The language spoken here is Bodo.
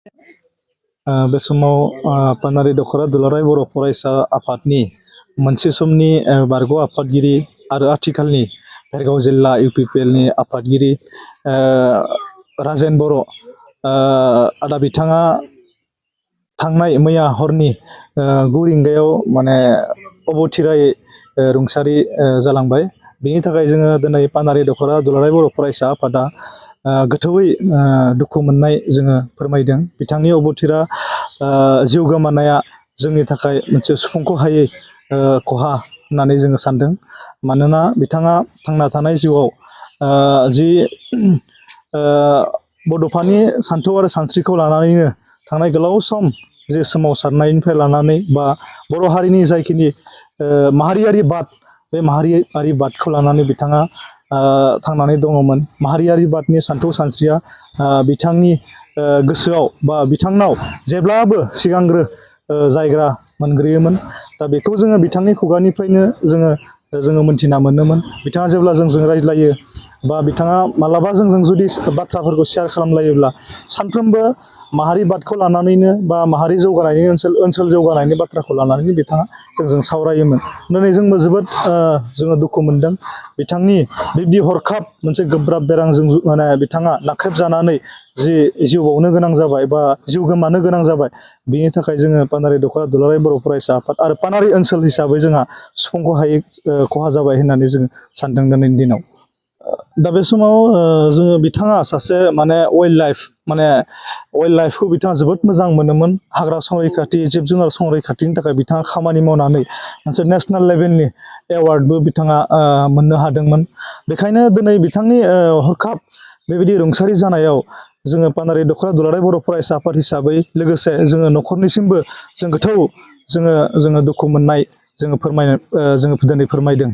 बे समाव पानारि दख'रा दुलाराय बर' फरायसा आफादनि मोनसे समनि बारग' आफादगिरि आरो आथिखालनि भेरगाव जिल्ला इउपिपिएलनि आफादगिरि राजेन बर' आदा बिथाङा थांनाय मैया हरनि 9 रिंगायाव माने अबथिरायै रुंसारि जालांबाय। बेनि थाखाय जोङो दिनै पानारि दख'रा दुलाराय बर' फरायसा आफादा गोथौयै दुखु मोननाय जोङो फोरमायदों। बिथांनि अबथिरा जिउ गोमानाया जोंनि थाखाय मोनसे सुफुंखौ हायै खहा होननानै जोङो सानदों। मानोना बिथाङा थांना थानाय जिउआव जि बड'फानि सान्थौ आरो सानस्रिखौ लानानैनो थांनाय गोलाव सम जे सोमावसारनायनिफ्राय लानानै बा बर' हारिनि जायखिनि माहारियारि बाद, बे माहारियारि बादखौ लानानै बिथाङा थांनानै दङमोन। माहारियारि बादनि सान्थौ सानस्रिया बिथांनि गोसोआव बा बिथांनाव जेब्लाबो सिगांग्रो जायगा मोनग्रोयोमोन। दा बेखौ जोङो बिथांनि खुगानिफ्रायनो जोङो मोनथिना मोनोमोन। बिथाङा जेब्ला जोंजों रायज्लायो बा बिथाङा मालाबा जोंजों जुदि बाथ्राफोरखौ शेयार खालामलायोब्ला सानफ्रोमबो माहारि बादखौ लानानैनो बा माहारि जौगानायनि ओनसोल जौगानायनि बाथ्राखौ लानानैनो बिथाङा जोंजों सावरायोमोन। दिनै जोंबो जोबोद जोङो दुखु मोनदों। बिथांनि बिब्दि हरखाब मोनसे गोब्राब बेरामजों माने बिथाङा नाख्रेबजानानै जि जिउ बावनो गोनां जाबाय बा जिउ गोमानो गोनां जाबाय। बिनि थाखाय जोङो पानारि दख'रा दुलाराय बर' फरायसा आफाद आरो पानारि ओनसोल हिसाबै जोंहा सुफुंखौ हायै खहा जाबाय होननानै जोङो सानदों दिनैनि दिनाव। दा बे समाव जोङो बिथाङा सासे माने वाइल्ड लाइफखौ बिथाङा जोबोद मोजां मोनोमोन। हाग्रा संरैखाथि, जिब जुनार संरैखाथिनि थाखाय बिथाङा खामानि मावनानै मोनसे नेसनेल लेभेलनि एवार्डबो बिथाङा मोननो हादोंमोन। बेखायनो दिनै बिथांनि हरखाब बेबायदि रुंसारि जानायाव जोङो पानारि दख'रा दुलाराय बर' फरायसा आफाद हिसाबै लोगोसे जोङो न'खरनिसिमबो जों गोथौ जोङो दुखु मोननाय जोङो दिनै फोरमायदों।